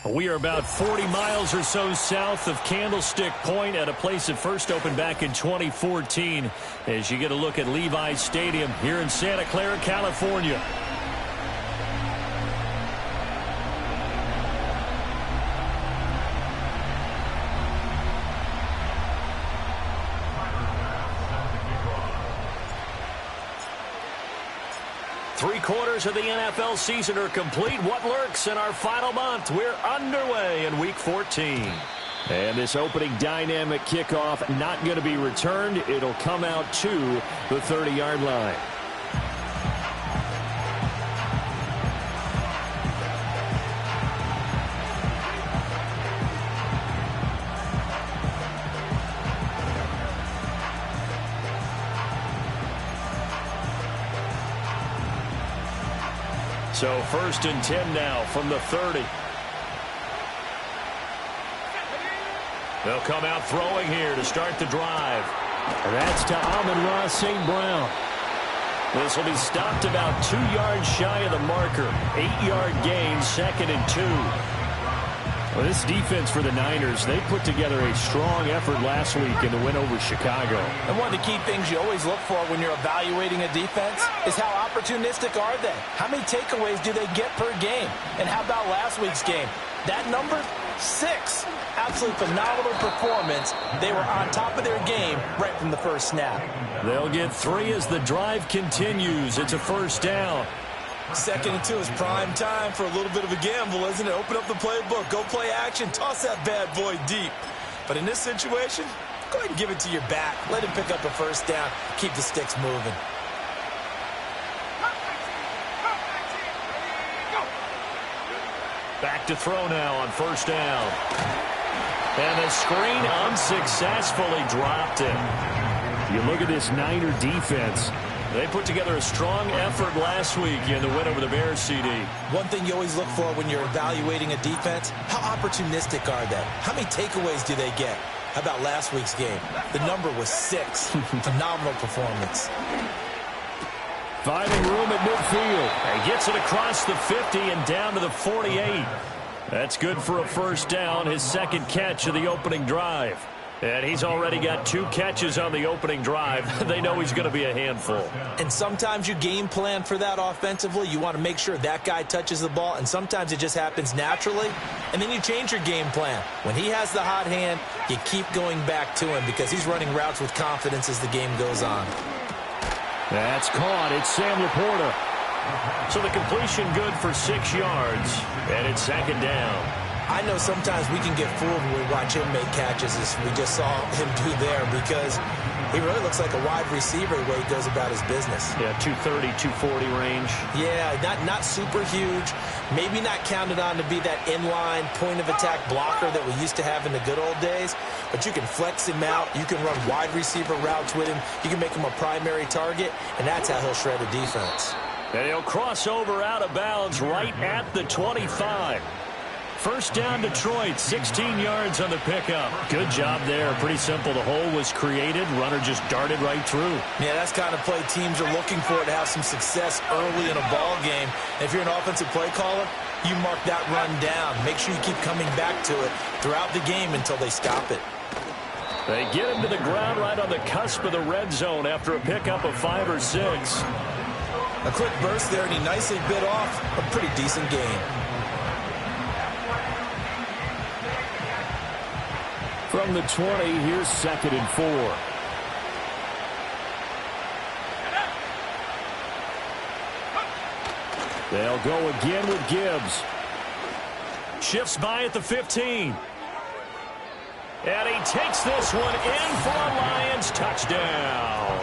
We are about 40 miles or so south of Candlestick Point at a place that first opened back in 2014 as you get a look at Levi's Stadium here in Santa Clara, California. Three-quarters of the NFL season are complete. What lurks in our final month? We're underway in Week 14. And this opening dynamic kickoff not going to be returned. It'll come out to the 30-yard line. So 1st and 10 now from the 30. They'll come out throwing here to start the drive. And that's to Amon-Ra St. Brown. This will be stopped about 2 yards shy of the marker. 8-yard gain, 2nd and 2. Well, this defense for the Niners, they put together a strong effort last week in the win over Chicago. And one of the key things you always look for when you're evaluating a defense is how opportunistic are they? How many takeaways do they get per game? And how about last week's game? That number, 6. Absolutely phenomenal performance. They were on top of their game right from the first snap. They'll get 3 as the drive continues. It's a 1st down. 2nd and 2 is prime time for a little bit of a gamble, isn't it? Open up the playbook, go play action, toss that bad boy deep. But in this situation, go ahead and give it to your back. Let him pick up a 1st down, keep the sticks moving. Back to throw now on 1st down. And the screen unsuccessfully dropped it. You look at this Niner defense. They put together a strong effort last week in the win over the Bears, CD. One thing you always look for when you're evaluating a defense, how opportunistic are they? How many takeaways do they get? How about last week's game? The number was 6. Phenomenal performance. Finding room at midfield. And gets it across the 50 and down to the 48. That's good for a 1st down, his 2nd catch of the opening drive. And he's already got 2 catches on the opening drive. They know he's going to be a handful. And sometimes you game plan for that offensively. You want to make sure that guy touches the ball, and sometimes it just happens naturally. And then you change your game plan. When he has the hot hand, you keep going back to him because he's running routes with confidence as the game goes on. That's caught. It's Sam Laporta. So the completion good for 6 yards, and it's 2nd down. I know sometimes we can get fooled when we watch him make catches as we just saw him do there because he really looks like a wide receiver the way he goes about his business. Yeah, 230, 240 range. Yeah, not super huge. Maybe not counted on to be that inline point-of-attack blocker that we used to have in the good old days. But you can flex him out. You can run wide receiver routes with him. You can make him a primary target, and that's how he'll shred a defense. And he'll cross over out of bounds right at the 25. 1st down, Detroit, 16 yards on the pickup. Good job there. Pretty simple. The hole was created. Runner just darted right through. Yeah, that's kind of play teams are looking for to have some success early in a ball game. And if you're an offensive play caller, you mark that run down. Make sure you keep coming back to it throughout the game until they stop it. They get him to the ground right on the cusp of the red zone after a pickup of 5 or 6. A quick burst there, and he nicely bit off a pretty decent gain. From the 20, here's 2nd and 4. They'll go again with Gibbs. Shifts by at the 15. And he takes this one in for a Lions touchdown.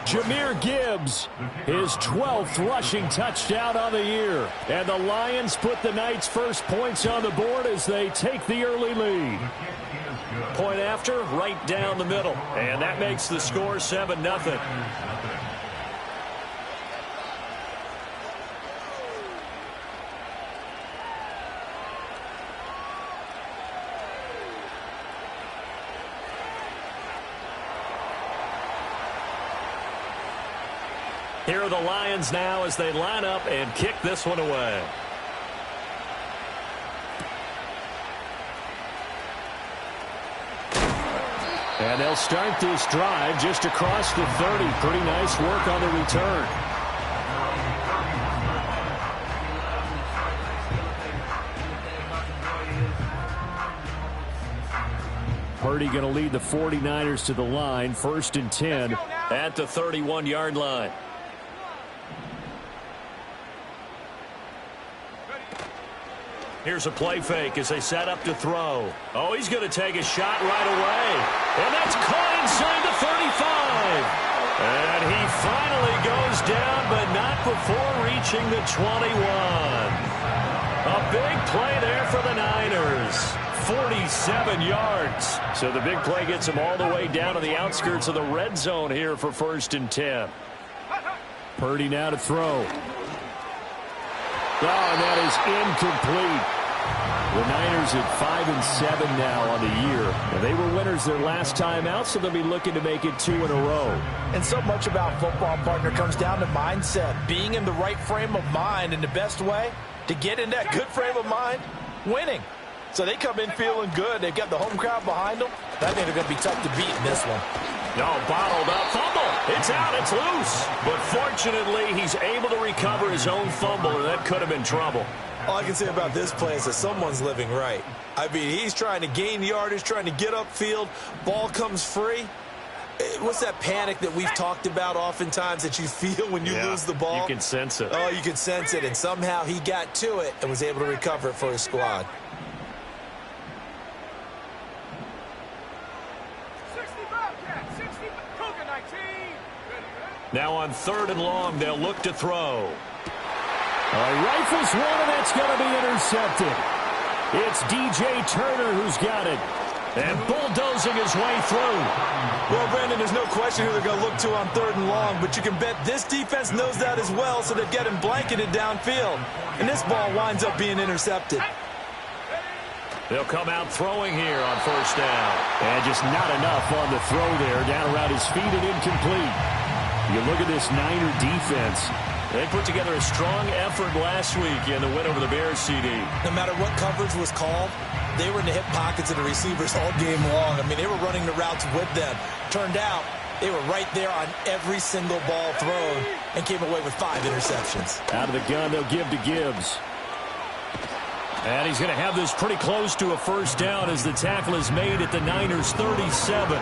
Jahmyr Gibbs, his 12th rushing touchdown on the year. And the Lions put the Knights' first points on the board as they take the early lead. Point after, right down the middle. And that makes the score 7-0. Here are the Lions now as they line up and kick this one away. And they'll start this drive just across the 30. Pretty nice work on the return. Purdy going to lead the 49ers to the line. 1st and 10 at the 31-yard line. Here's a play fake as they set up to throw. Oh, he's going to take a shot right away. And that's caught inside the 35. And he finally goes down, but not before reaching the 21. A big play there for the Niners. 47 yards. So the big play gets him all the way down to the outskirts of the red zone here for 1st and 10. Purdy now to throw. Oh, and that is incomplete. The Niners at 5-7 now on the year. And they were winners their last time out, so they'll be looking to make it 2 in a row. And so much about football, partner, comes down to mindset. Being in the right frame of mind, and the best way to get in that good frame of mind, winning. So they come in feeling good. They've got the home crowd behind them. I think they're going to be tough to beat in this one. No, bottled up. Fumble. It's out. It's loose. But fortunately, he's able to recover his own fumble, and that could have been trouble. All I can say about this play is that someone's living right. I mean, he's trying to gain yardage, trying to get upfield. Ball comes free. What's that panic that we've talked about oftentimes that you feel when you lose the ball? You can sense it. Oh, you can sense it. And somehow he got to it and was able to recover it for his squad. Now on 3rd and long, they'll look to throw. Rifles one, and that's going to be intercepted. It's DJ Turner who's got it. And bulldozing his way through. Well, Brandon, there's no question who they're going to look to on 3rd and long, but you can bet this defense knows that as well, so they're getting blanketed downfield. And this ball winds up being intercepted. They'll come out throwing here on 1st down. And just not enough on the throw there. Down around his feet and incomplete. You look at this Niner defense. They put together a strong effort last week in the win over the Bears, CD. No matter what coverage was called, they were in the hip pockets of the receivers all game long. I mean, they were running the routes with them. Turned out, they were right there on every single ball thrown and came away with 5 interceptions. Out of the gun, they'll give to Gibbs. And he's going to have this pretty close to a 1st down as the tackle is made at the Niners' 37.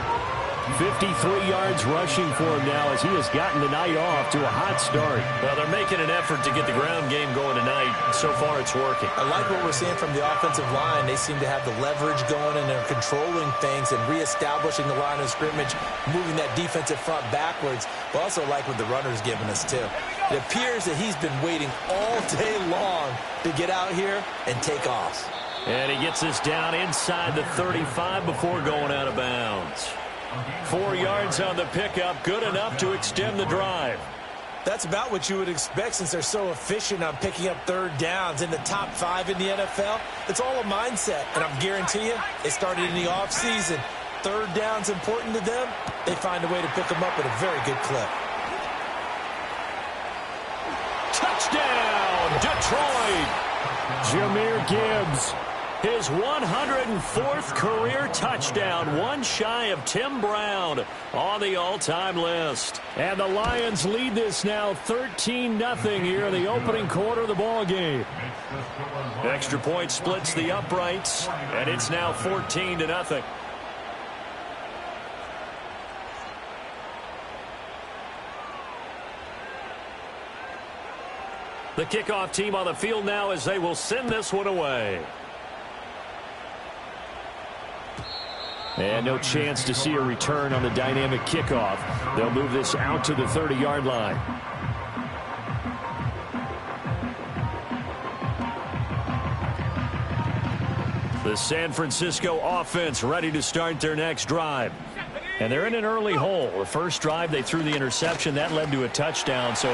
53 yards rushing for him now as he has gotten the night off to a hot start. Well, they're making an effort to get the ground game going tonight. So far, it's working. I like what we're seeing from the offensive line. They seem to have the leverage going, and they're controlling things and reestablishing the line of scrimmage, moving that defensive front backwards. But also like what the runner's giving us, too. It appears that he's been waiting all day long to get out here and take off. And he gets us down inside the 35 before going out of bounds. 4 yards on the pickup, good enough to extend the drive. That's about what you would expect since they're so efficient on picking up 3rd downs in the top 5 in the NFL. It's all a mindset, and I'm guarantee you, it started in the offseason. 3rd down's important to them. They find a way to pick them up at a very good clip. Touchdown, Detroit! Jahmyr Gibbs. His 104th career touchdown, one shy of Tim Brown on the all-time list. And the Lions lead this now 13-0 here in the opening quarter of the ball game. Extra point splits the uprights, and it's now 14-0. The kickoff team on the field now as they will send this one away. And no chance to see a return on the dynamic kickoff. They'll move this out to the 30-yard line. The San Francisco offense ready to start their next drive. And they're in an early hole. The first drive, they threw the interception. That led to a touchdown, so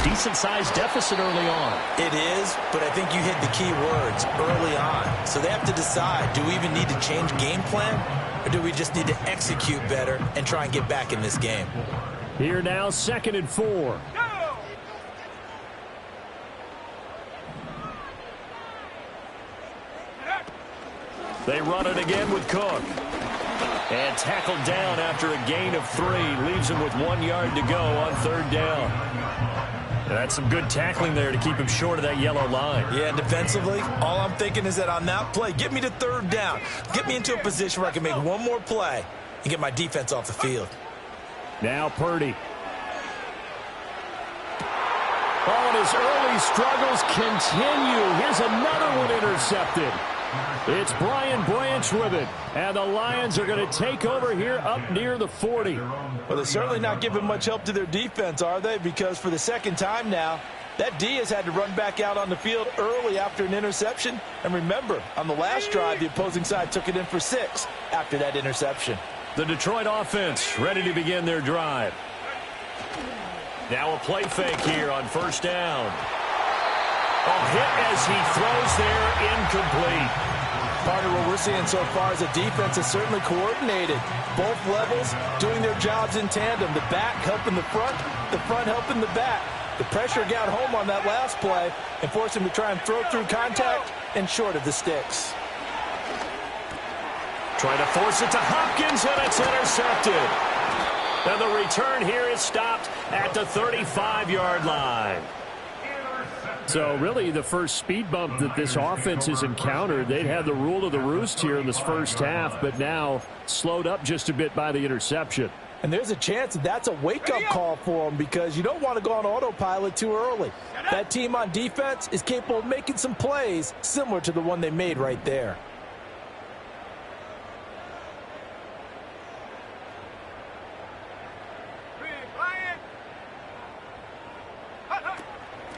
decent-sized deficit early on. It is, but I think you hit the key words, early on. So they have to decide, do we even need to change game plan, or do we just need to execute better and try and get back in this game? Here now, 2nd and 4. They run it again with Cook. And tackled down after a gain of 3. Leaves him with 1 yard to go on 3rd down. That's some good tackling there to keep him short of that yellow line. Yeah, defensively, all I'm thinking is that on that play, get me to 3rd down. Get me into a position where I can make one more play and get my defense off the field. Now Purdy. Oh, and his early struggles continue. Here's another one intercepted. It's Brian Branch with it. And the Lions are going to take over here up near the 40. Well, they're certainly not giving much help to their defense, are they? Because for the second time now, that D has had to run back out on the field early after an interception. And remember, on the last drive, the opposing side took it in for 6 after that interception. The Detroit offense ready to begin their drive. Now a play fake here on 1st down. A hit as he throws there, incomplete. Part of what we're seeing so far is the defense is certainly coordinated. Both levels doing their jobs in tandem. The back helping the front helping the back. The pressure got home on that last play and forced him to try and throw through contact and short of the sticks. Trying to force it to Hopkins, and it's intercepted. And the return here is stopped at the 35-yard line. So really the first speed bump that this offense has encountered, they'd had the rule of the roost here in this first half, but now slowed up just a bit by the interception. And there's a chance that that's a wake-up call for them because you don't want to go on autopilot too early. That team on defense is capable of making some plays similar to the one they made right there.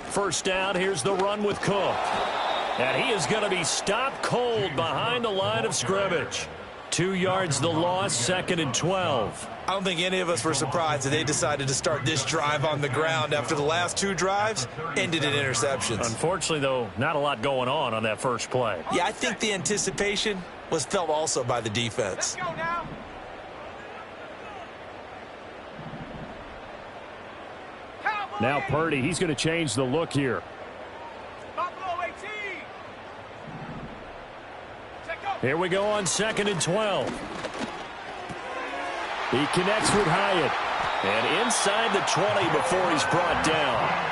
First down, here's the run with Cook. And he is going to be stopped cold behind the line of scrimmage. 2 yards the loss, 2nd and 12. I don't think any of us were surprised that they decided to start this drive on the ground after the last 2 drives ended in interceptions. Unfortunately, though, not a lot going on that first play. Yeah, I think the anticipation was felt also by the defense. Let's go now. Now Purdy, he's going to change the look here. Here we go on 2nd and 12. He connects with Hyatt. And inside the 20 before he's brought down.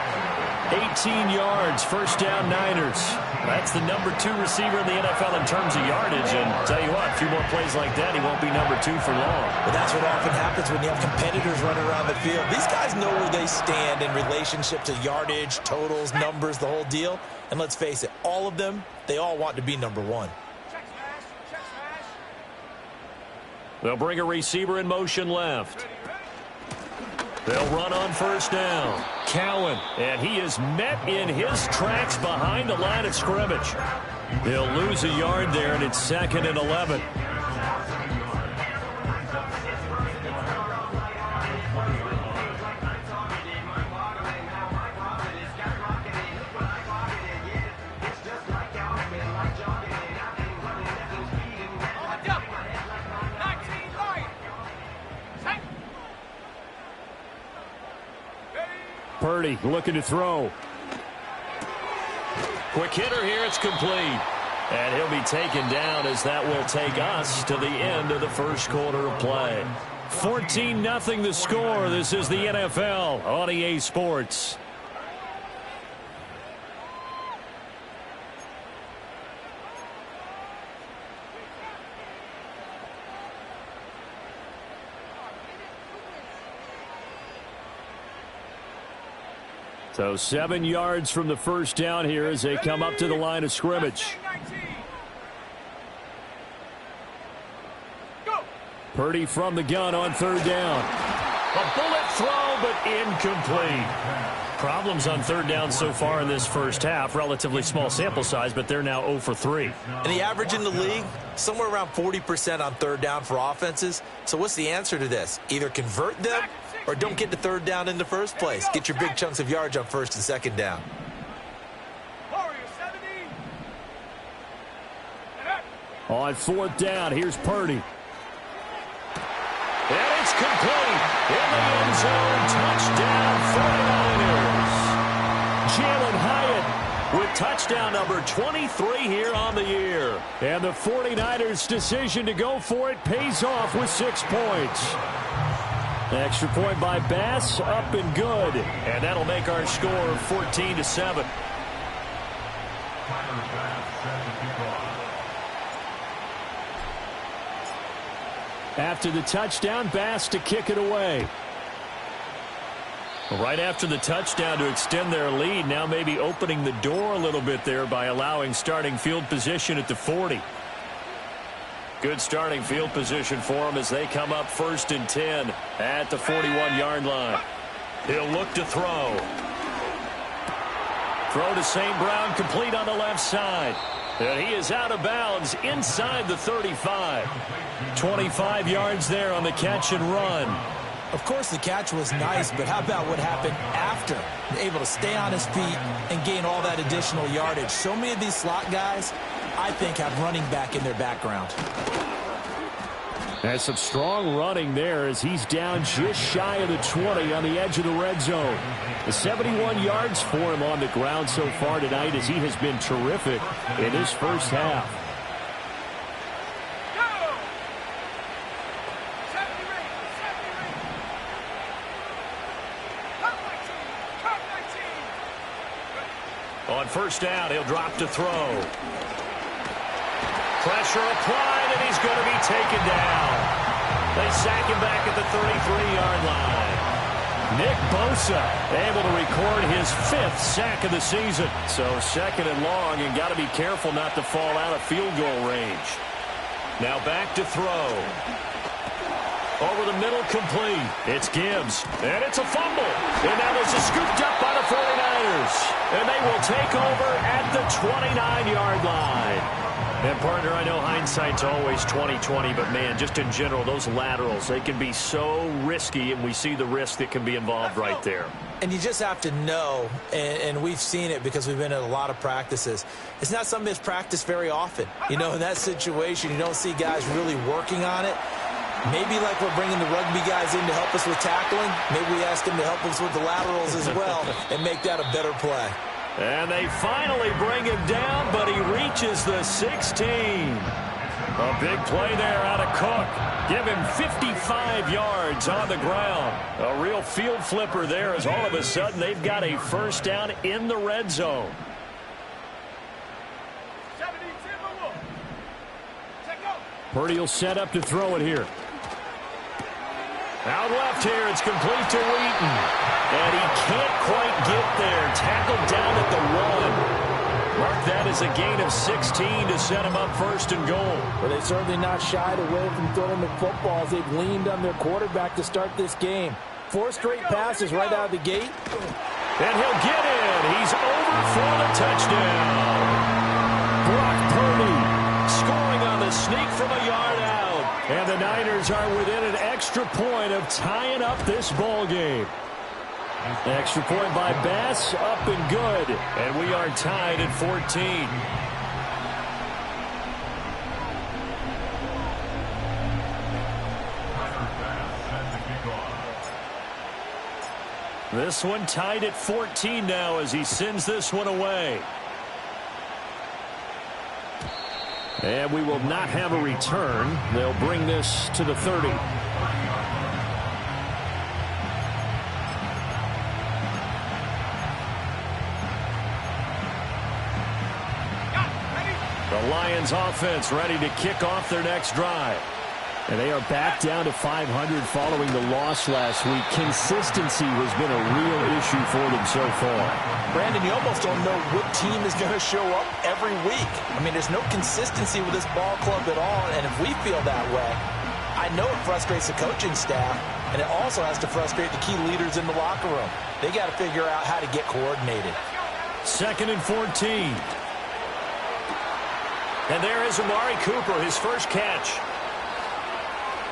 18 yards, 1st down Niners. That's the number 2 receiver in the NFL in terms of yardage. And tell you what, a few more plays like that, he won't be number 2 for long. But that's what often happens when you have competitors running around the field. These guys know where they stand in relationship to yardage, totals, numbers, the whole deal. And let's face it, all of them, they all want to be number 1. They'll bring a receiver in motion left. They'll run on 1st down. Cowan, and he is met in his tracks behind the line of scrimmage. They'll lose a yard there, and it's 2nd and 11. Purdy looking to throw. Quick hitter here, it's complete. And he'll be taken down as that will take us to the end of the first quarter of play. 14-0 the score. This is the NFL on EA Sports. So 7 yards from the first down here as they come up to the line of scrimmage. Purdy from the gun on 3rd down. A bullet throw, but incomplete. Problems on 3rd down so far in this first half. Relatively small sample size, but they're now 0 for 3. And the average in the league, somewhere around 40% on 3rd down for offenses. So what's the answer to this? Either convert them or don't get to 3rd down in the first place. Get your big chunks of yards on 1st and 2nd down. On 4th down, here's Purdy. And it's complete. In the end zone, touchdown 49ers. Jalen Hyatt with touchdown. touchdown number 23 here on the year. And the 49ers' decision to go for it pays off with 6 points. Extra point by Bass, up and good. And that'll make our score 14-7. After the touchdown, Bass to kick it away. Right after the touchdown to extend their lead, now maybe opening the door a little bit there by allowing starting field position at the 40. Good starting field position for them as they come up 1st and 10 at the 41-yard line. He'll look to throw. Throw to St. Brown, complete on the left side. And he is out of bounds inside the 35. 25 yards there on the catch and run. Of course, the catch was nice, but how about what happened after? Able to stay on his feet and gain all that additional yardage. So many of these slot guys, I think, have running back in their background. There's some strong running there as he's down just shy of the 20 on the edge of the red zone. The 71 yards for him on the ground so far tonight as he has been terrific in his first half. On first down, he'll drop to throw. Pressure applied, and he's going to be taken down. They sack him back at the 33-yard line. Nick Bosa able to record his 5th sack of the season. So 2nd and long, and got to be careful not to fall out of field goal range. Now back to throw. Over the middle, complete. It's Gibbs, and it's a fumble. And now this is scooped up by the 49ers. And they will take over at the 29-yard line. And, partner, I know hindsight's always 20/20, but, man, just in general, those laterals, they can be so risky, and we see the risk that can be involved right there. And you just have to know, and we've seen it because we've been at a lot of practices, it's not something that's practiced very often. You know, in that situation, you don't see guys really working on it. Maybe like we're bringing the rugby guys in to help us with tackling, maybe we ask them to help us with the laterals as well and make that a better play. And they finally bring him down, but he reaches the 16. A big play there out of Cook. Give him 55 yards on the ground. A real field flipper there as all of a sudden they've got a first down in the red zone. Purdy will set up to throw it here. Out left here, it's complete to Wheaton. And he can't quite get there. Tackled down at the 1. Mark that as a gain of 16 to set him up 1st and goal. Well, they certainly not shied away from throwing the football as they've leaned on their quarterback to start this game. 4 straight passes right out of the gate. And he'll get in. He's over for the touchdown. Brock Purdy scoring on the sneak from a yard out. And the Niners are within an extra point of tying up this ball game. Extra point by Bass, up and good. And we are tied at 14. This one tied at 14 now as he sends this one away. And we will not have a return. They'll bring this to the 30. The Lions offense ready to kick off their next drive. And they are back down to 500 following the loss last week. Consistency has been a real issue for them so far. Brandon, you almost don't know what team is going to show up every week. I mean, there's no consistency with this ball club at all, and if we feel that way, I know it frustrates the coaching staff, and it also has to frustrate the key leaders in the locker room. They got to figure out how to get coordinated. 2nd and 14. And there is Amari Cooper, his first catch.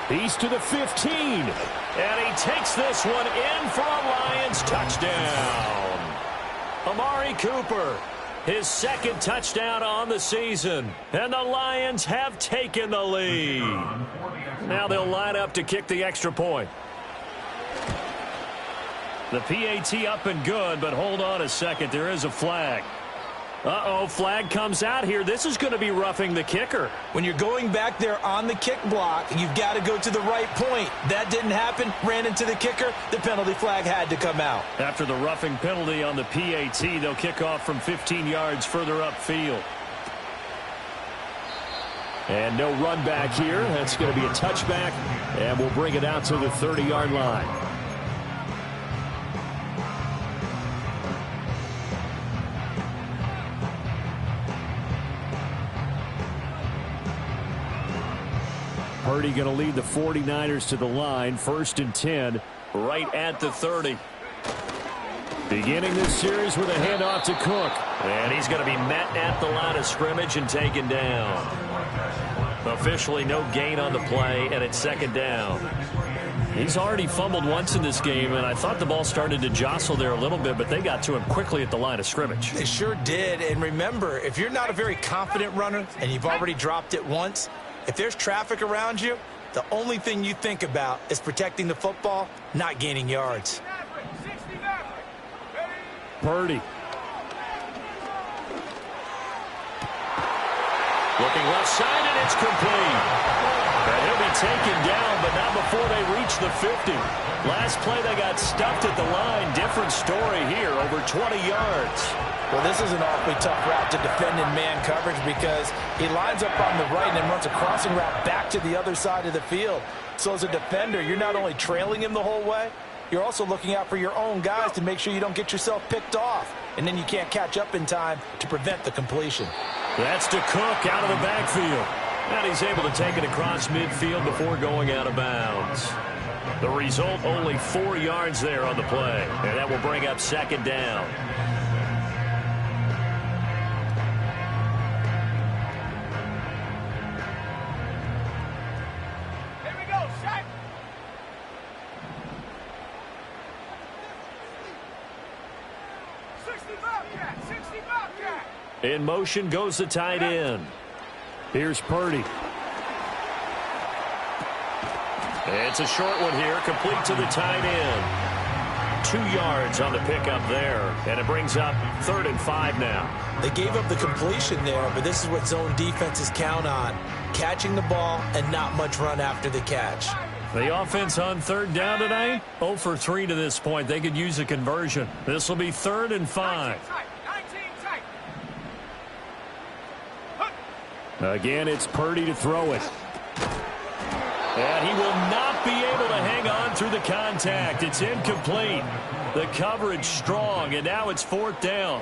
He's to the 15. And he takes this one in for a Lions touchdown. Amari Cooper, his 2nd touchdown on the season. And the Lions have taken the lead. Now they'll line up to kick the extra point. The PAT up and good, but hold on a second. There is a flag. Uh-oh, flag comes out here. This is going to be roughing the kicker. When you're going back there on the kick block, you've got to go to the right point. That didn't happen. Ran into the kicker. The penalty flag had to come out. After the roughing penalty on the PAT, they'll kick off from 15 yards further upfield. And no run back here. That's going to be a touchback, and we'll bring it out to the 30-yard line. Purdy going to lead the 49ers to the line. 1st and 10, right at the 30. Beginning this series with a handoff to Cook. And he's going to be met at the line of scrimmage and taken down. Officially no gain on the play, and it's 2nd down. He's already fumbled once in this game, and I thought the ball started to jostle there a little bit, but they got to him quickly at the line of scrimmage. They sure did. And remember, if you're not a very confident runner and you've already dropped it once, if there's traffic around you, the only thing you think about is protecting the football, not gaining yards. Purdy. Looking left side, and it's complete. And he'll be taken down, but not before they reach the 50. Last play, they got stuffed at the line. Different story here, over 20 yards. Well, this is an awfully tough route to defend in man coverage because he lines up on the right and then runs a crossing route back to the other side of the field. So as a defender, you're not only trailing him the whole way, you're also looking out for your own guys to make sure you don't get yourself picked off. And then you can't catch up in time to prevent the completion. That's to Cook out of the backfield. And he's able to take it across midfield before going out of bounds. The result, only 4 yards there on the play. And that will bring up 2nd down. In motion goes the tight end. Here's Purdy. It's a short one here, complete to the tight end. 2 yards on the pickup there, and it brings up 3rd and 5 now. They gave up the completion there, but this is what zone defenses count on, catching the ball and not much run after the catch. The offense on 3rd down tonight, 0 for 3 to this point. They could use a conversion. This will be 3rd and 5. Again, it's Purdy to throw it. And he will not be able to hang on through the contact. It's incomplete. The coverage strong, and now it's 4th down.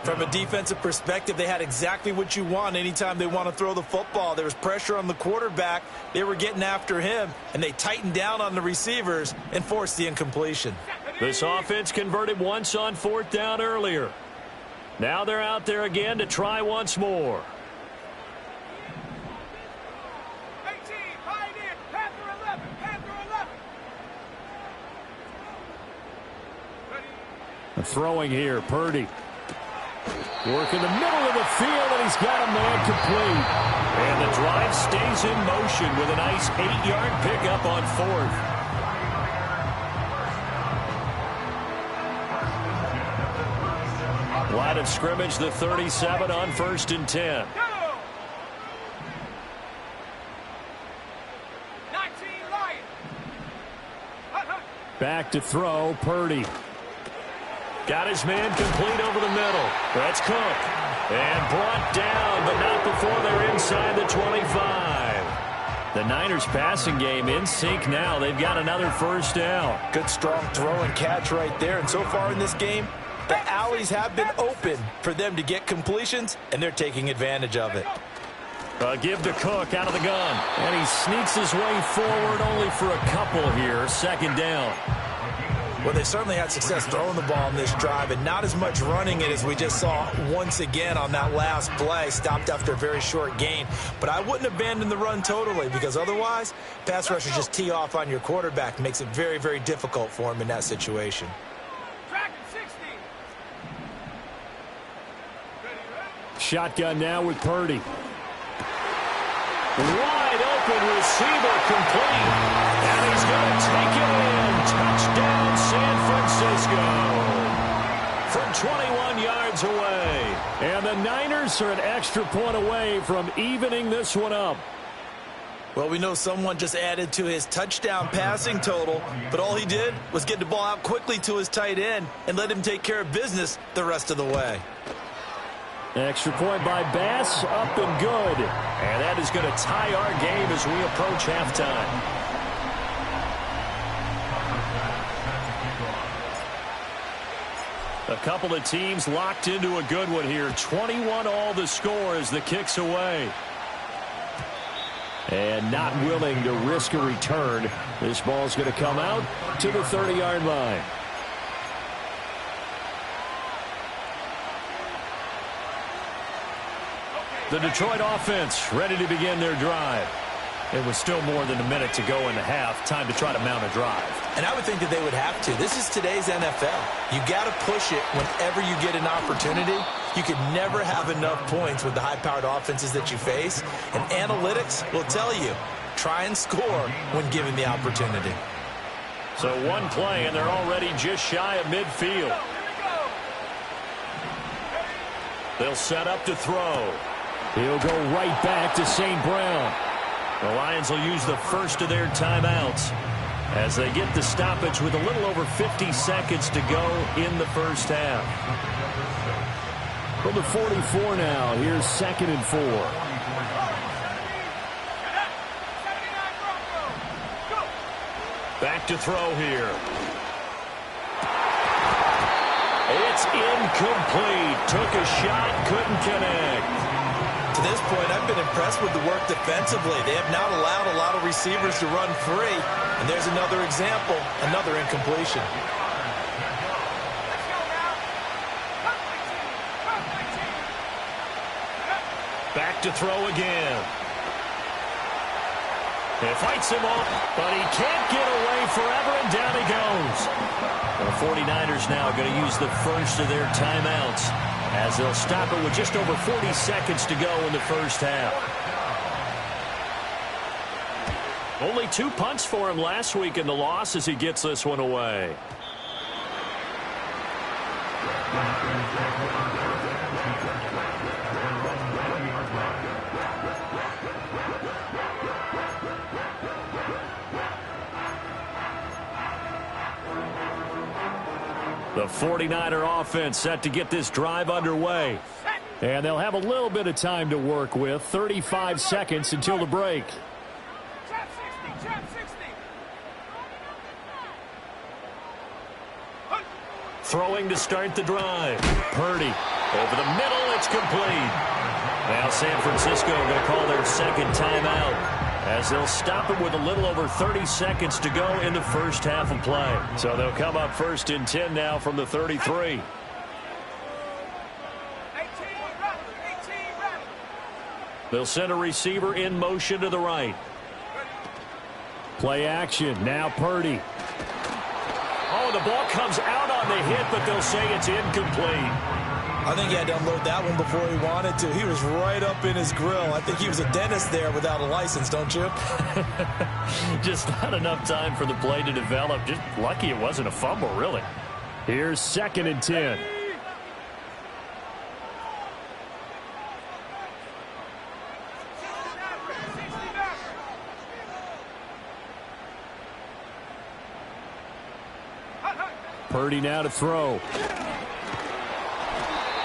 From a defensive perspective, they had exactly what you want anytime they want to throw the football. There was pressure on the quarterback. They were getting after him, and they tightened down on the receivers and forced the incompletion. This offense converted once on 4th down earlier. Now they're out there again to try once more. Throwing here, Purdy. Work in the middle of the field, and he's got a man complete. And the drive stays in motion with a nice 8-yard pickup on 4th. Line of scrimmage, the 37 on 1st and 10. Back to throw, Purdy. Got his man complete over the middle. That's Cook. And brought down, but not before they're inside the 25. The Niners passing game in sync now. They've got another 1st down. Good strong throw and catch right there. And so far in this game, the alleys have been open for them to get completions, and they're taking advantage of it. Give to Cook out of the gun. And he sneaks his way forward only for a couple here. 2nd down. Well, they certainly had success throwing the ball in this drive and not as much running it as we just saw once again on that last play. Stopped after a very short gain. But I wouldn't abandon the run totally because otherwise, pass rushers just tee off on your quarterback. Makes it very, very difficult for him in that situation. Shotgun now with Purdy. Wide open receiver complete. And he's going to take it in. Touchdown, San Francisco. from 21 yards away. And the Niners are an extra point away from evening this one up. Well, we know someone just added to his touchdown passing total, but all he did was get the ball out quickly to his tight end and let him take care of business the rest of the way. Extra point by Bass, up and good. And that is going to tie our game as we approach halftime. A couple of teams locked into a good one here. 21 all the score as the kick's away. And not willing to risk a return. This ball's going to come out to the 30-yard line. The Detroit offense ready to begin their drive. It was still more than a minute to go in the half. Time to try to mount a drive. And I would think that they would have to. This is today's NFL. You got to push it whenever you get an opportunity. You could never have enough points with the high-powered offenses that you face. And analytics will tell you, try and score when given the opportunity. So one play, and they're already just shy of midfield. They'll set up to throw. He'll go right back to St. Brown. The Lions will use the first of their timeouts as they get the stoppage with a little over 50 seconds to go in the first half. From the 44 now, here's 2nd and 4. Back to throw here. It's incomplete. Took a shot, couldn't connect. To this point, I've been impressed with the work defensively. They have not allowed a lot of receivers to run free. And there's another example, another incompletion. Back to throw again. It fights him off, but he can't get away forever, and down he goes. The 49ers now going to use the first of their timeouts as they'll stop it with just over 40 seconds to go in the first half. Only 2 punts for him last week in the loss as he gets this one away. The 49er offense set to get this drive underway. And they'll have a little bit of time to work with. 35 seconds until the break. Throwing to start the drive. Purdy over the middle. It's complete. Now San Francisco going to call their second timeout as they'll stop it with a little over 30 seconds to go in the first half of play. So they'll come up 1st and 10 now from the 33. They'll send a receiver in motion to the right. Play action. Now Purdy. Oh, the ball comes out on the hit, but they'll say it's incomplete. I think he had to unload that one before he wanted to. He was right up in his grill. I think he was a dentist there without a license, don't you? Just not enough time for the play to develop. Just lucky it wasn't a fumble, really. Here's 2nd and 10. Purdy now to throw.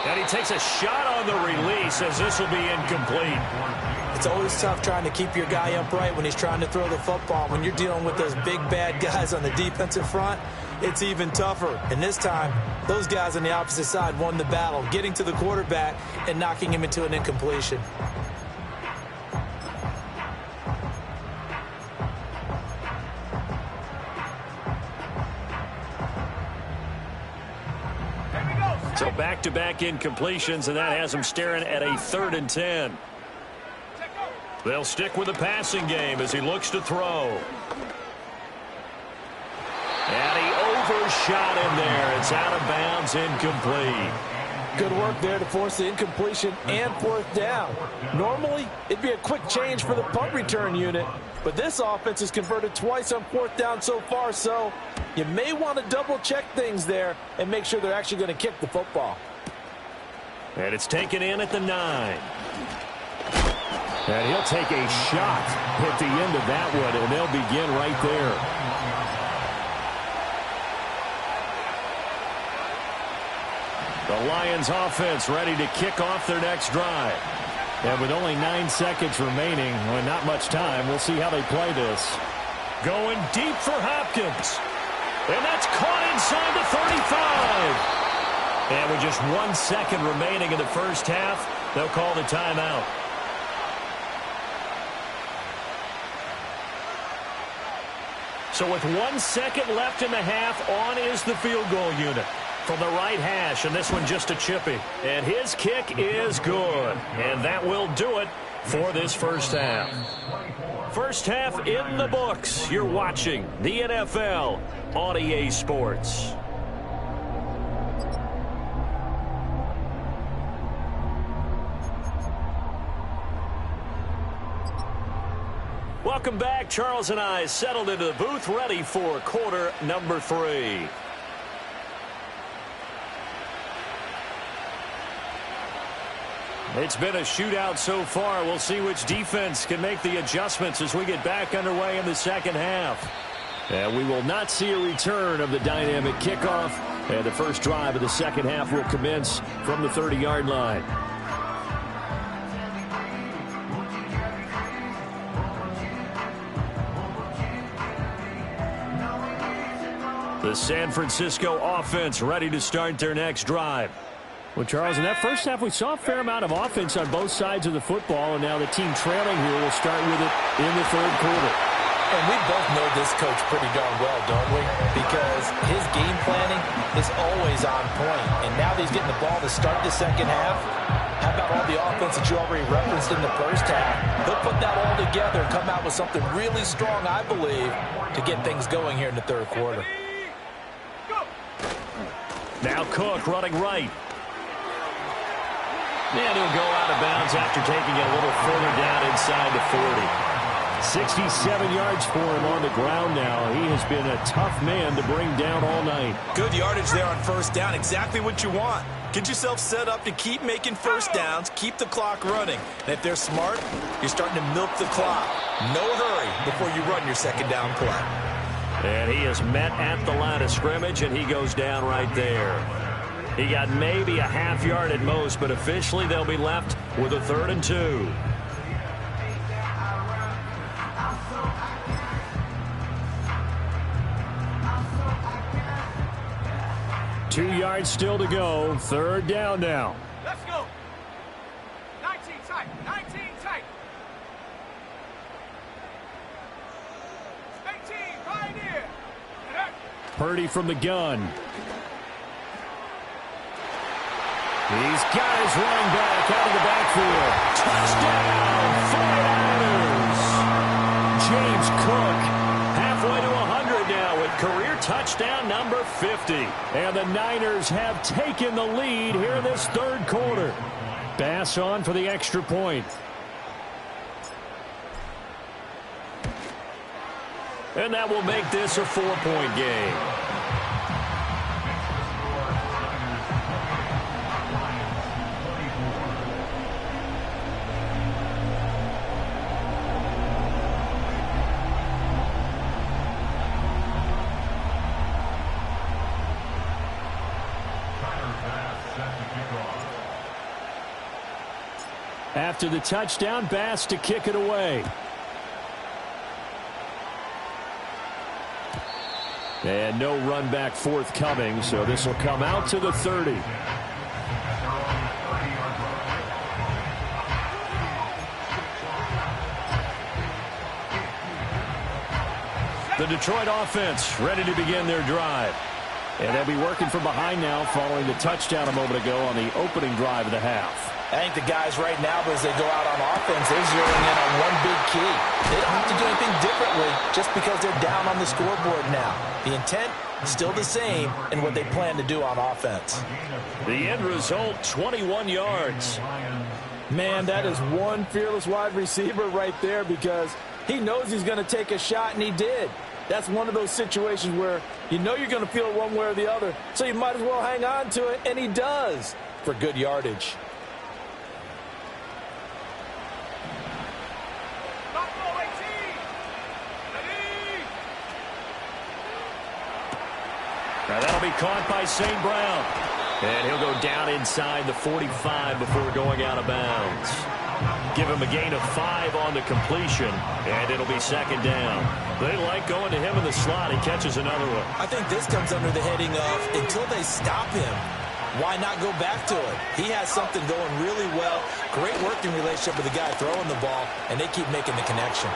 And he takes a shot on the release as this will be incomplete. It's always tough trying to keep your guy upright when he's trying to throw the football. When you're dealing with those big, bad guys on the defensive front, it's even tougher. And this time, those guys on the opposite side won the battle, getting to the quarterback and knocking him into an incompletion. So back-to-back incompletions, and that has them staring at a 3rd and 10. They'll stick with the passing game as he looks to throw. And he overshot him there. It's out of bounds, incomplete. Good work there to force the incompletion and fourth down. Normally, it'd be a quick change for the punt return unit, but this offense has converted twice on fourth down so far, so you may want to double-check things there and make sure they're actually going to kick the football. And it's taken in at the 9. And he'll take a shot at the end of that one, and they'll begin right there. The Lions offense ready to kick off their next drive. And with only 9 seconds remaining, well, not much time, we'll see how they play this. Going deep for Hopkins. And that's caught inside the 35. And with just 1 second remaining in the first half, they'll call the timeout. So with 1 second left in the half, on is the field goal unit. From the right hash, and this one just a chippy. And his kick is good. And that will do it for this first half. First half in the books. You're watching the NFL on EA Sports. Welcome back. Charles and I settled into the booth, ready for quarter number 3. It's been a shootout so far. We'll see which defense can make the adjustments as we get back underway in the second half. And we will not see a return of the dynamic kickoff. And the first drive of the second half will commence from the 30-yard line. The San Francisco offense ready to start their next drive. Well, Charles, in that first half, we saw a fair amount of offense on both sides of the football, and now the team trailing here will start with it in the third quarter. And we both know this coach pretty darn well, don't we? Because his game planning is always on point. And now that he's getting the ball to start the second half, how about all the offense that you already referenced in the first half? He'll put that all together and come out with something really strong, I believe, to get things going here in the third quarter. Now Cook running right. And he'll go out of bounds after taking it a little further down inside the 40. 67 yards for him on the ground now. He has been a tough man to bring down all night. Good yardage there on first down. Exactly what you want. Get yourself set up to keep making first downs, keep the clock running. And if they're smart, you're starting to milk the clock. No hurry before you run your second down play. And he is met at the line of scrimmage, and he goes down right there. He got maybe a half yard at most, but officially they'll be left with a 3rd and 2. Two yards still to go. 3rd down now. Let's go. 19 tight. 19 tight. 18 pioneer. Purdy from the gun. He's got his running back out of the backfield. Touchdown, 49ers. James Cook halfway to 100 now with career touchdown number 50. And the Niners have taken the lead here in this third quarter. Bass on for the extra point. And that will make this a 4-point game. After the touchdown, Bass to kick it away. And no run back forthcoming, so this will come out to the 30. The Detroit offense ready to begin their drive. And they'll be working from behind now following the touchdown a moment ago on the opening drive of the half. I think the guys right now, as they go out on offense, they're zeroing in on one big key. They don't have to do anything differently just because they're down on the scoreboard now. The intent still the same in what they plan to do on offense. The end result, 21 yards. Man, that is one fearless wide receiver right there, because he knows he's going to take a shot, and he did. That's one of those situations where you know you're going to feel it one way or the other, so you might as well hang on to it, and he does for good yardage. Now that'll be caught by St. Brown. And he'll go down inside the 45 before going out of bounds. Give him a gain of 5 on the completion, and it'll be second down. They like going to him in the slot. He catches another one. I think this comes under the heading of until they stop him, why not go back to it? He has something going really well. Great working relationship with the guy throwing the ball, and they keep making the connection.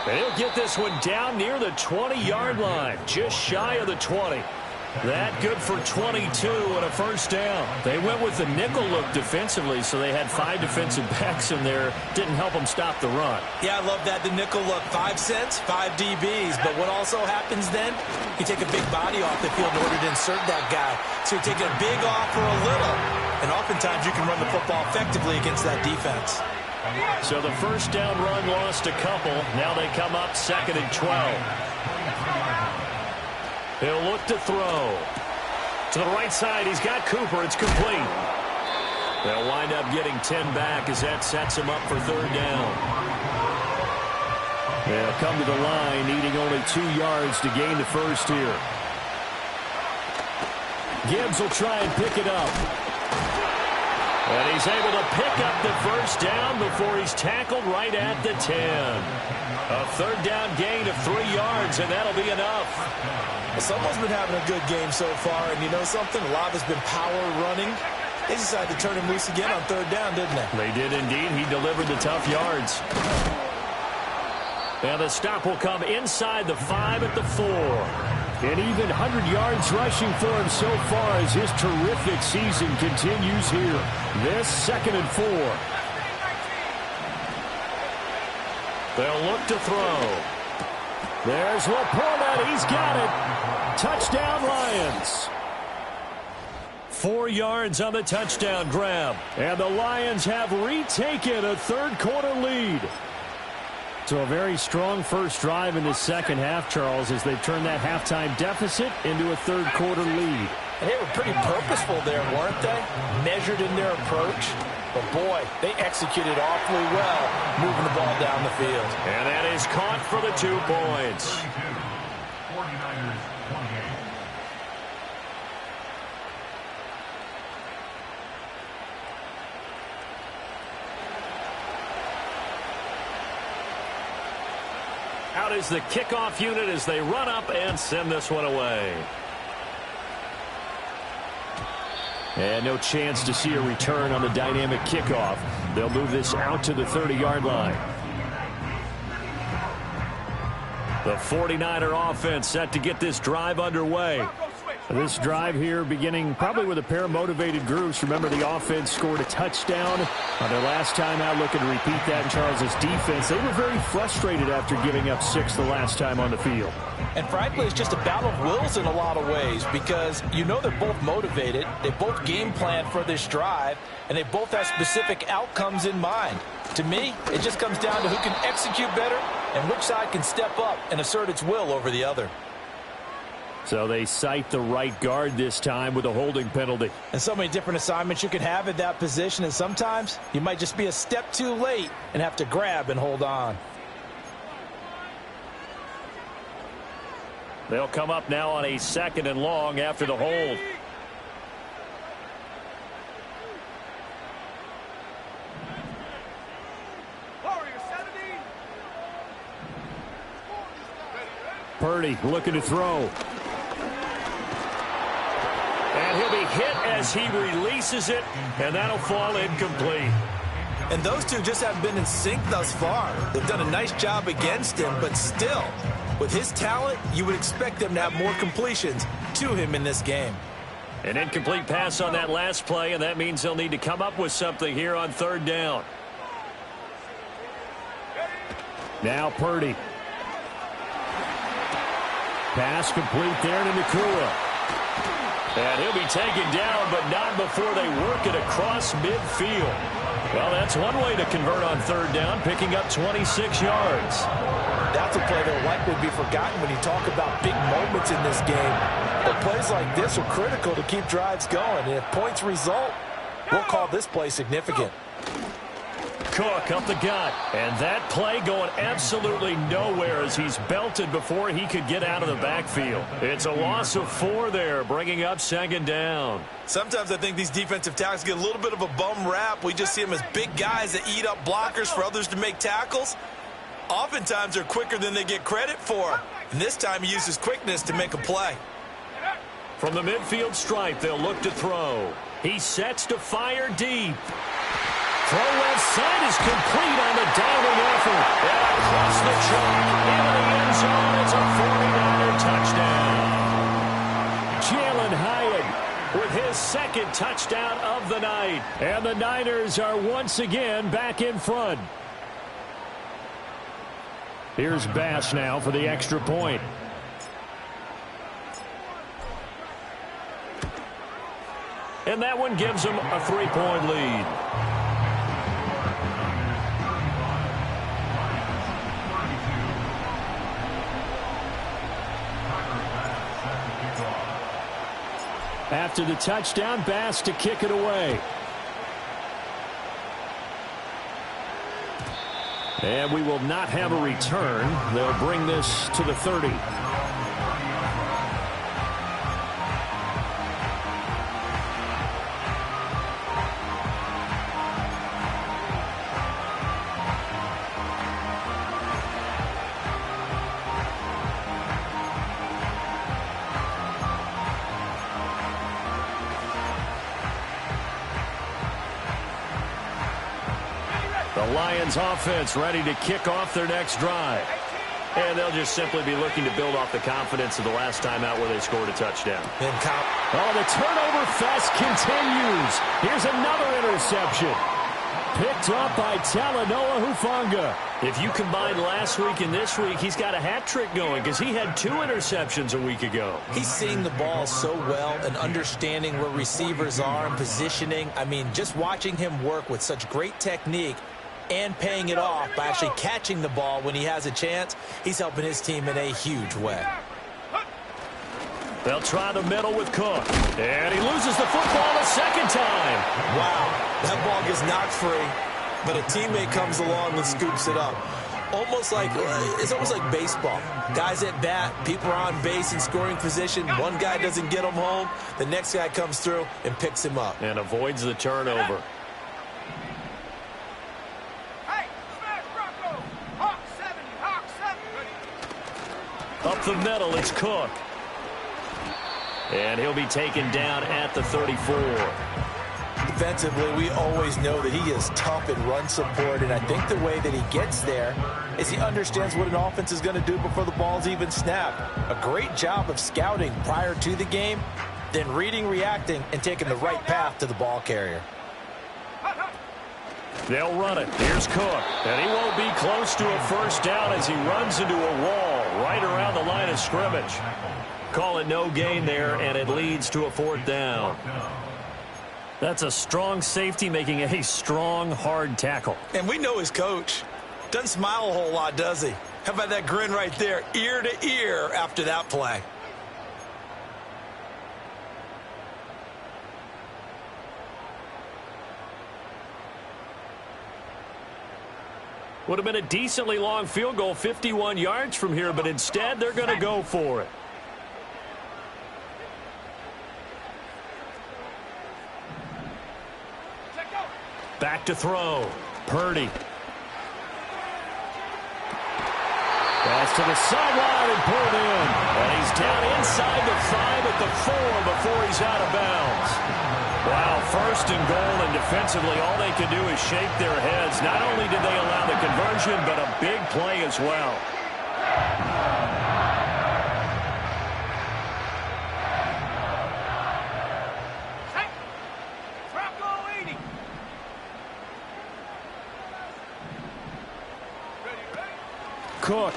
And he'll get this one down near the 20-yard line, just shy of the 20. That good for 22 and a first down. They went with the nickel look defensively, so they had 5 defensive backs in there. Didn't help them stop the run. Yeah, I love that, the nickel look. 5 cents, 5 DBs. But what also happens then, you take a big body off the field in order to insert that guy. So you're taking a big off for a little. And oftentimes you can run the football effectively against that defense. So the first down run lost a couple. Now they come up 2nd and 12. He'll look to throw. To the right side, he's got Cooper. It's complete. They'll wind up getting 10 back as that sets him up for 3rd down. They'll come to the line, needing only 2 yards to gain the first here. Gibbs will try and pick it up. And he's able to pick up the first down before he's tackled right at the 10. A 3rd down gain of 3 yards, and that'll be enough. Well, someone's been having a good game so far, and you know something? A lot has been power running. They decided to turn him loose again on 3rd down, didn't they? They did indeed. He delivered the tough yards. And the stop will come inside the 5 at the 4. And even 100 yards rushing for him so far as his terrific season continues here. This 2nd and 4. They'll look to throw. There's Laporta. He's got it. Touchdown, Lions. 4 yards on the touchdown grab. And the Lions have retaken a 3rd quarter lead. So a very strong first drive in the second half, Charles, as they've turned that halftime deficit into a 3rd quarter lead. And they were pretty purposeful there, weren't they? Measured in their approach. But, boy, they executed awfully well, moving the ball down the field. And that is caught for the 2 points. 49ers, 28. Out is the kickoff unit as they run up and send this one away. And no chance to see a return on the dynamic kickoff. They'll move this out to the 30-yard line. The 49er offense set to get this drive underway. This drive here beginning probably with a pair of motivated groups. Remember, the offense scored a touchdown on their last time out, looking to repeat that in Charles's defense. They were very frustrated after giving up 6 the last time on the field. And frankly, it's just a battle of wills in a lot of ways, because you know they're both motivated, they both game plan for this drive, and they both have specific outcomes in mind. To me, it just comes down to who can execute better and which side can step up and assert its will over the other. So they cite the right guard this time with a holding penalty. And so many different assignments you can have at that position, and sometimes you might just be a step too late and have to grab and hold on. They'll come up now on a 2nd and long after the hold. Purdy looking to throw. And he'll be hit as he releases it, and that'll fall incomplete. And those two just haven't been in sync thus far. They've done a nice job against him, but still, with his talent, you would expect them to have more completions to him in this game. An incomplete pass on that last play, and that means they'll need to come up with something here on 3rd down. Now Purdy. Pass complete there to Nakua. And he'll be taken down, but not before they work it across midfield. Well, that's one way to convert on third down, picking up 26 yards. That's a play that will likely be forgotten when you talk about big moments in this game. But plays like this are critical to keep drives going. And if points result, we'll call this play significant. Cook up the gut, and that play going absolutely nowhere as he's belted before he could get out of the backfield. It's a loss of 4 there, bringing up second down. Sometimes I think these defensive tackles get a little bit of a bum rap. We just see them as big guys that eat up blockers for others to make tackles. Oftentimes they're quicker than they get credit for. And this time he uses quickness to make a play. From the midfield stripe, they'll look to throw. He sets to fire deep. Throw left side is complete on the diving effort. And across the chalk into the end zone. It's a 49er touchdown. Jalen Hyatt with his second touchdown of the night. And the Niners are once again back in front. Here's Bass now for the extra point. And that one gives them a 3-point lead. After the touchdown, Bass to kick it away. And we will not have a return. They'll bring this to the 30. The Lions offense ready to kick off their next drive. And they'll just simply be looking to build off the confidence of the last time out where they scored a touchdown. Oh, the turnover fest continues. Here's another interception. Picked up by Talanoa Hufanga. If you combine last week and this week, he's got a hat trick going because he had 2 interceptions a week ago. He's seeing the ball so well and understanding where receivers are and positioning. I mean, just watching him work with such great technique and paying it off by actually catching the ball when he has a chance, he's helping his team in a huge way. They'll try the middle with Cook. And he loses the football a second time. Wow, that ball gets knocked free, but a teammate comes along and scoops it up. It's almost like baseball. Guys at bat, people are on base in scoring position. One guy doesn't get him home. The next guy comes through and picks him up. And avoids the turnover. Up the middle, it's Cook. And he'll be taken down at the 34. Defensively, we always know that he is tough in run support, and I think the way that he gets there is he understands what an offense is going to do before the ball's even snapped. A great job of scouting prior to the game, then reading, reacting, and taking the right path to the ball carrier. They'll run it. Here's Cook. And he won't be close to a first down as he runs into a wall right around the line of scrimmage. Call it no gain there, and it leads to a 4th down. That's a strong safety making a strong, hard tackle. And we know his coach. Doesn't smile a whole lot, does he? How about that grin right there, ear to ear after that play? Would have been a decently long field goal, 51 yards from here, but instead they're going to go for it. Back to throw. Purdy. Pass to the sideline and pulled in. And he's down inside the 5 at the 4 before he's out of bounds. Wow, 1st and goal, and defensively all they could do is shake their heads. Not only did they allow the conversion, but a big play as well. Cook.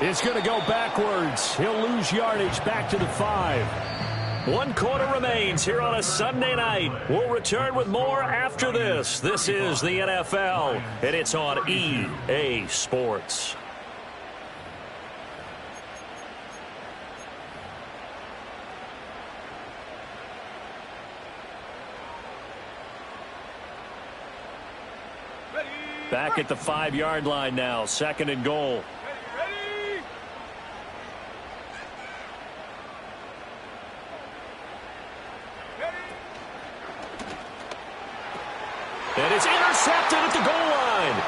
is going to go backwards. He'll lose yardage back to the 5. 1 quarter remains here on a Sunday night. We'll return with more after this. This is the NFL, and it's on EA Sports. Back at the 5-yard line now, 2nd and goal. Ready? And it's intercepted at the goal line.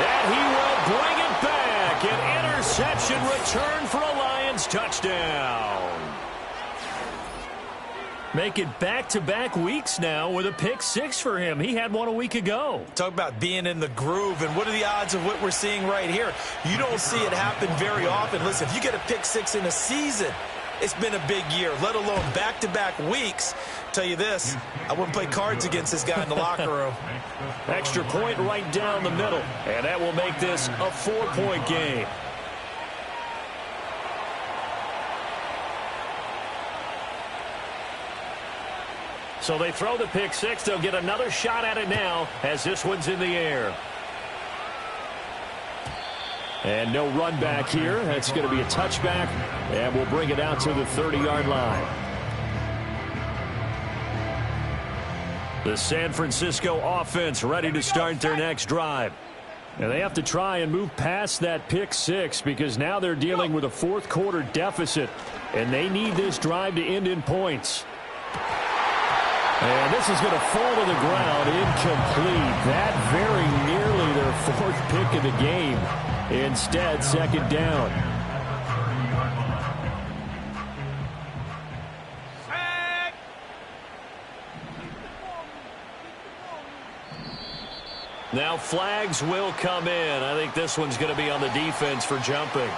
And he will bring it back. An interception return for a Lions touchdown. Make it back-to-back weeks now with a pick 6 for him. He had one a week ago. Talk about being in the groove, and what are the odds of what we're seeing right here? You don't see it happen very often. Listen, if you get a pick 6 in a season, it's been a big year, let alone back-to-back weeks. Tell you this, I wouldn't play cards against this guy in the locker room. Extra point right down the middle, and that will make this a 4-point game. So they throw the pick 6. They'll get another shot at it now as this one's in the air. And no run back here. That's going to be a touchback, and we'll bring it out to the 30-yard line. The San Francisco offense ready to start their next drive. And they have to try and move past that pick 6 because now they're dealing with a 4th quarter deficit, and they need this drive to end in points. And this is going to fall to the ground incomplete. That very nearly their 4th pick of the game. Instead, 2nd down. Now flags will come in. I think this one's going to be on the defense for jumping.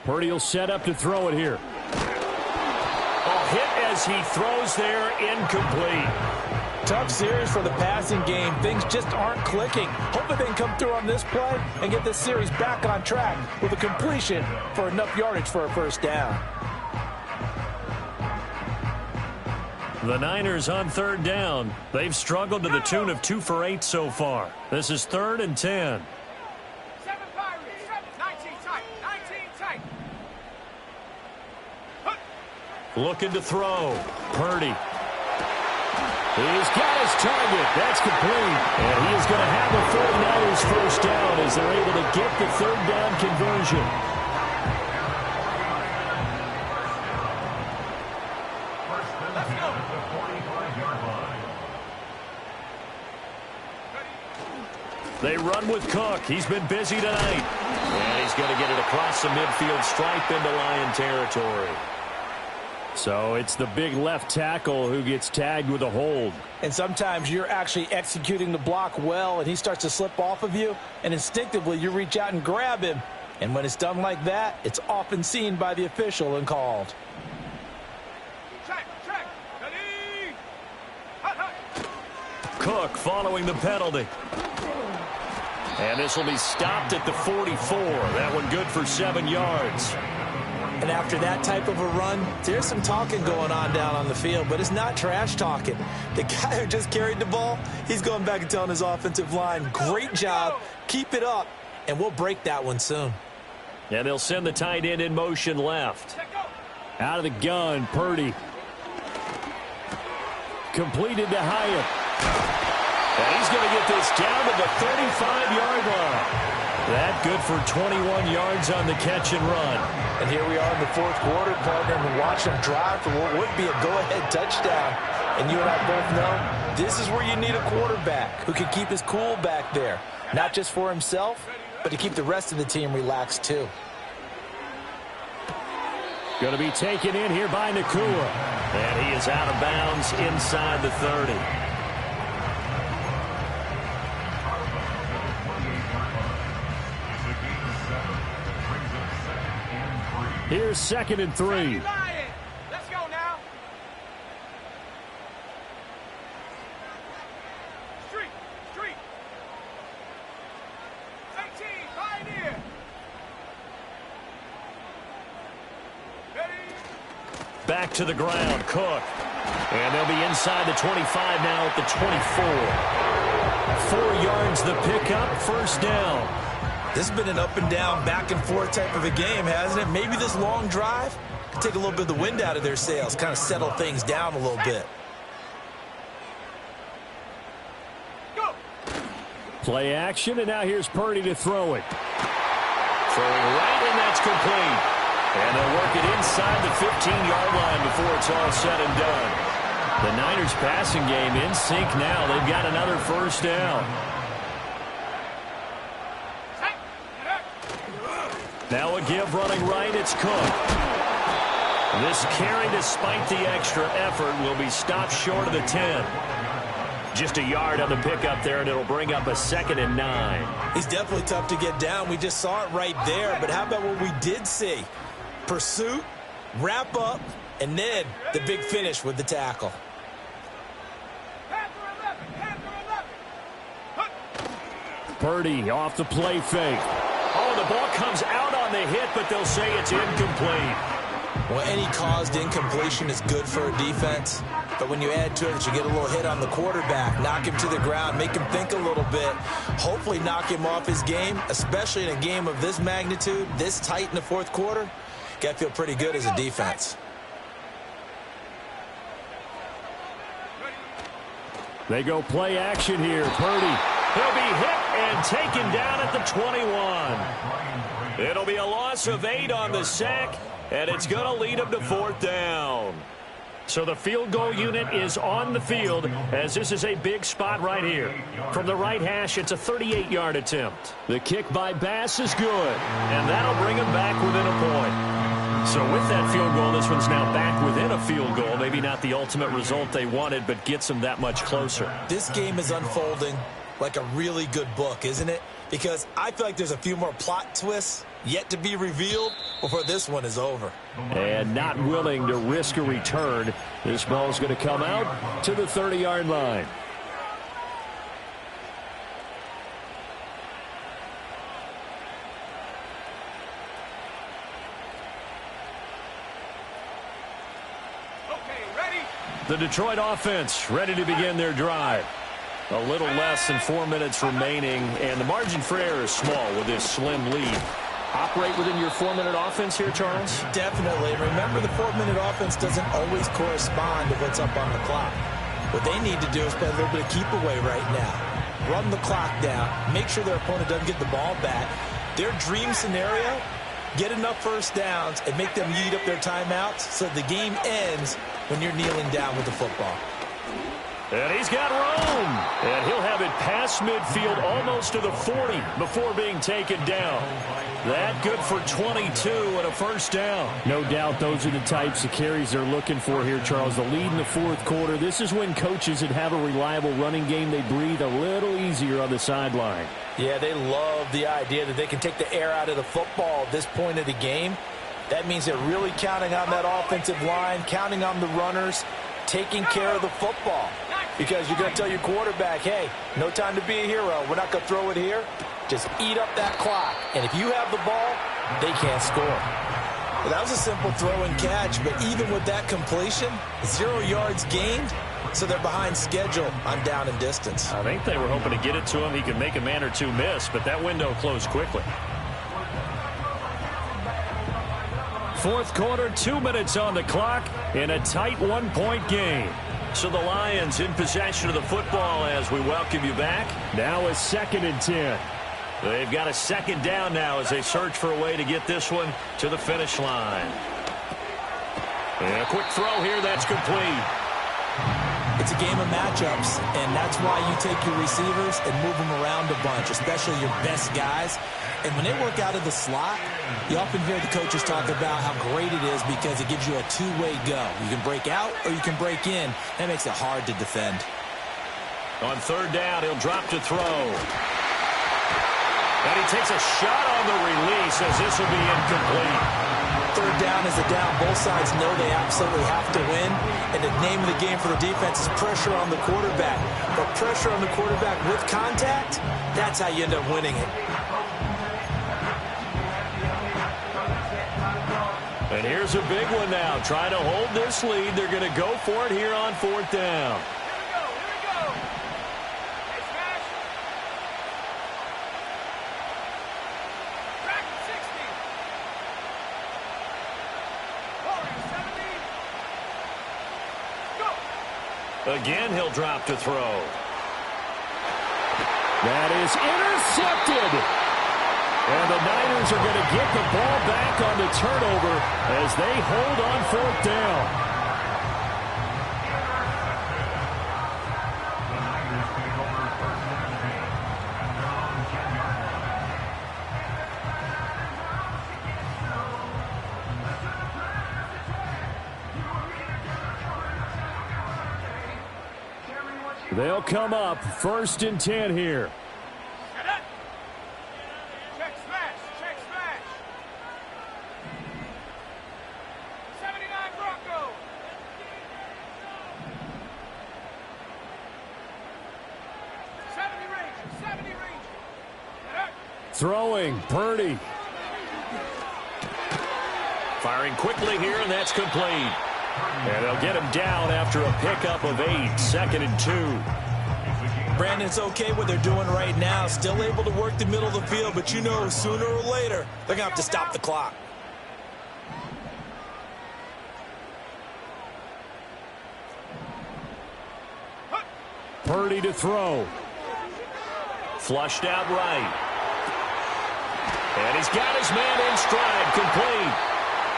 Purdy will set up to throw it here. A hit as he throws there, incomplete. Tough series for the passing game. Things just aren't clicking. Hoping they can come through on this play and get this series back on track with a completion for enough yardage for a 1st down. The Niners on 3rd down. They've struggled to the tune of 2 for 8 so far. This is 3rd and 10. 7 Pirates, 19 tight, 19 tight. Looking to throw. Purdy. He's got his target. That's complete. And he is going to have a 49ers 1st down as they're able to get the 3rd down conversion. They run with Cook. He's been busy tonight. And he's going to get it across the midfield stripe into Lion territory. So it's the big left tackle who gets tagged with a hold. And sometimes you're actually executing the block well, and he starts to slip off of you, and instinctively you reach out and grab him. And when it's done like that, it's often seen by the official and called. Check, check, ready. Hut, hut. Cook following the penalty. And this will be stopped at the 44. That one good for 7 yards. And after that type of a run, there's some talking going on down on the field, but it's not trash talking. The guy who just carried the ball, he's going back and telling his offensive line, great job, keep it up, and we'll break that one soon. And they'll send the tight end in motion left. Out of the gun, Purdy. Completed to Hyatt. And he's going to get this down to the 35-yard line. That good for 21 yards on the catch and run. And here we are in the 4th quarter, partner, and watch him drive for what would be a go-ahead touchdown. And you and I both know this is where you need a quarterback who can keep his cool back there. Not just for himself, but to keep the rest of the team relaxed too. Going to be taken in here by Nakua. And he is out of bounds inside the 30. Here's 2nd and 3. Let's go now. Street. 18, Pioneer. Back to the ground, Cook. And they'll be inside the 25 now at the 24. 4 yards the pickup, 1st down. This has been an up and down, back and forth type of a game, hasn't it? Maybe this long drive could take a little bit of the wind out of their sails, kind of settle things down a little bit. Go. Play action, and now here's Purdy to throw it. Throwing right, and that's complete. And they'll work it inside the 15-yard line before it's all said and done. The Niners passing game in sync now. They've got another 1st down. Now a give running right, it's Cook. This carry, despite the extra effort, will be stopped short of the 10. Just a yard on the pickup there, and it'll bring up a 2nd and 9. He's definitely tough to get down. We just saw it right there. But how about what we did see? Pursuit, wrap up, and then the big finish with the tackle. Purdy off the play fake. Oh, the ball comes out on the hit, but they'll say it's incomplete. Well, any caused incompletion is good for a defense. But when you add to it that you get a little hit on the quarterback, knock him to the ground, make him think a little bit, hopefully knock him off his game, especially in a game of this magnitude, this tight in the 4th quarter, got to feel pretty good as a defense. They go play action here. Purdy. He'll be hit and taken down at the 21. It'll be a loss of 8 on the sack, and it's going to lead him to 4th down. So the field goal unit is on the field, as this is a big spot right here. From the right hash, it's a 38-yard attempt. The kick by Bass is good, and that'll bring him back within a point. So with that field goal, this one's now back within a field goal. Maybe not the ultimate result they wanted, but gets them that much closer. This game is unfolding like a really good book, isn't it? Because I feel like there's a few more plot twists yet to be revealed before this one is over. And not willing to risk a return. This ball's going to come out to the 30-yard line. Okay, ready? The Detroit offense ready to begin their drive. A little less than 4 minutes remaining, and the margin for error is small with this slim lead. Operate within your 4-minute offense here, Charles? Definitely. Remember, the 4-minute offense doesn't always correspond to what's up on the clock. What they need to do is play a little bit of keep away right now. Run the clock down. Make sure their opponent doesn't get the ball back. Their dream scenario, get enough 1st downs and make them eat up their timeouts so the game ends when you're kneeling down with the football. And he's got room. And he'll have it past midfield almost to the 40 before being taken down. That good for 22 and a 1st down. No doubt those are the types of carries they're looking for here, Charles. The lead in the 4th quarter. This is when coaches that have a reliable running game, they breathe a little easier on the sideline. Yeah, they love the idea that they can take the air out of the football at this point of the game. That means they're really counting on that offensive line, counting on the runners, taking care of the football. Because you're going to tell your quarterback, hey, no time to be a hero. We're not going to throw it here. Just eat up that clock. And if you have the ball, they can't score. Well, that was a simple throw and catch, but even with that completion, 0 yards gained, so they're behind schedule on down and distance. I think they were hoping to get it to him. He could make a man or two miss, but that window closed quickly. 4th quarter, 2 minutes on the clock in a tight 1-point game. So the Lions in possession of the football as we welcome you back. Now a 2nd and 10. They've got a 2nd down now as they search for a way to get this one to the finish line. And a quick throw here, that's complete. It's a game of matchups, and that's why you take your receivers and move them around a bunch, especially your best guys. And when they work out of the slot, you often hear the coaches talk about how great it is because it gives you a two-way go. You can break out or you can break in. That makes it hard to defend. On third down, he'll drop to throw. And he takes a shot on the release as this will be incomplete. Third down is a down. Both sides know they absolutely have to win. And the name of the game for the defense is pressure on the quarterback. But pressure on the quarterback with contact, that's how you end up winning it. And here's a big one now. Trying to hold this lead. They're going to go for it here on fourth down. Again, he'll drop to throw. That is intercepted. And the Niners are going to get the ball back on the turnover as they hold on fourth down. They'll come up 1st and 10 here. Check smash. Check smash. 79 Broncos. 70 Rangers. 70 Rangers. Throwing, Purdy. Firing quickly here, and that's complete. And they'll get him down after a pickup of 8, 2nd and 2. Brandon, it's okay what they're doing right now. Still able to work the middle of the field, but you know sooner or later they're going to have to stop the clock. Purdy to throw. Flushed out right. And he's got his man in stride, complete.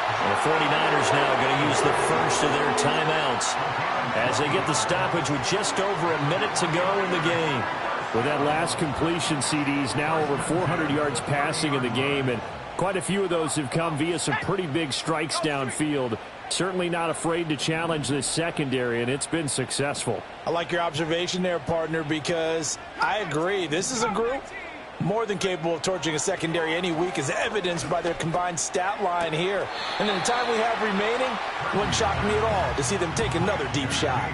And the 49ers now going to use the first of their timeouts as they get the stoppage with just over a minute to go in the game. With that last completion, CD's now over 400 yards passing in the game, and quite a few of those have come via some pretty big strikes downfield. Certainly not afraid to challenge this secondary, and it's been successful. I like your observation there, partner, because I agree. This is a group more than capable of torching a secondary any week, as evidenced by their combined stat line here. And in the time we have remaining, it wouldn't shock me at all to see them take another deep shot.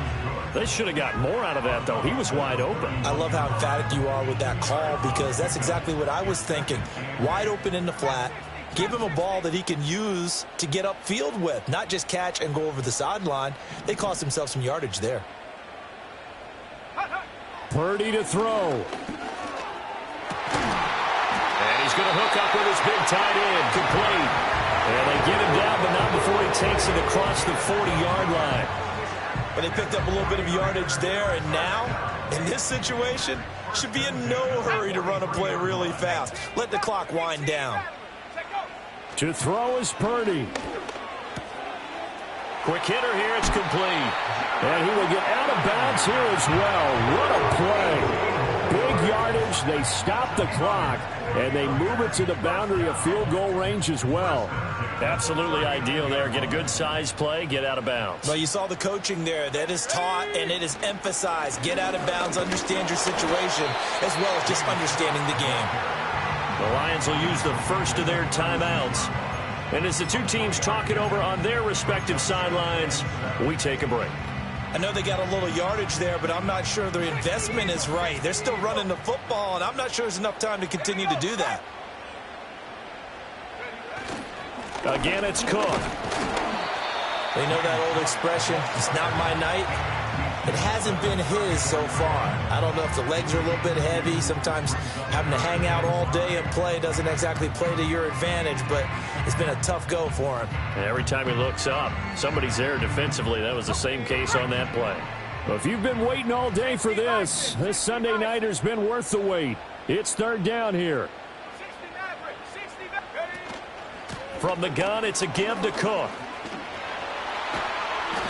They should have got more out of that, though. He was wide open. I love how emphatic you are with that call, because that's exactly what I was thinking. Wide open in the flat. Give him a ball that he can use to get upfield with, not just catch and go over the sideline. They cost themselves some yardage there. Purdy to throw. And he's going to hook up with his big tight end, complete. And they get him down, but not before he takes it across the 40-yard line. But they picked up a little bit of yardage there, and now, in this situation, should be in no hurry to run a play really fast. Let the clock wind down. To throw is Purdy. Quick hitter here, it's complete. And he will get out of bounds here as well. What a play. Big yardage, they stop the clock, and they move it to the boundary of field goal range as well. Absolutely ideal there. Get a good size play, get out of bounds. Well, you saw the coaching there. That is taught and it is emphasized. Get out of bounds, understand your situation, as well as just understanding the game. The Lions will use the first of their timeouts. And as the two teams talk it over on their respective sidelines, we take a break. I know they got a little yardage there, but I'm not sure their investment is right. They're still running the football, and I'm not sure there's enough time to continue to do that. Again, it's Cook. They know that old expression, it's not my night. It hasn't been his so far. I don't know if the legs are a little bit heavy. Sometimes having to hang out all day and play doesn't exactly play to your advantage, but it's been a tough go for him. And every time he looks up, somebody's there defensively. That was the same case on that play. Well, if you've been waiting all day for this Sunday nighter's been worth the wait. It's third down here. From the gun, it's a give to Cook.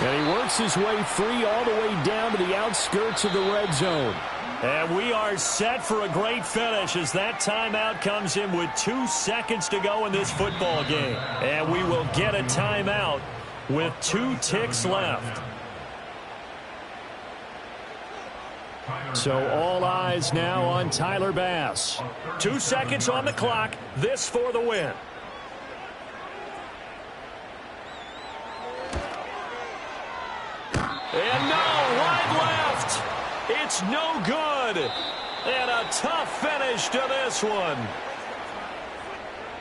And he works his way free all the way down to the outskirts of the red zone. And we are set for a great finish as that timeout comes in with 2 seconds to go in this football game. And we will get a timeout with 2 ticks left. So all eyes now on Tyler Bass. 2 seconds on the clock. This for the win. And no, wide left. It's no good. And a tough finish to this one.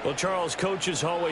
Well, Charles, coaches always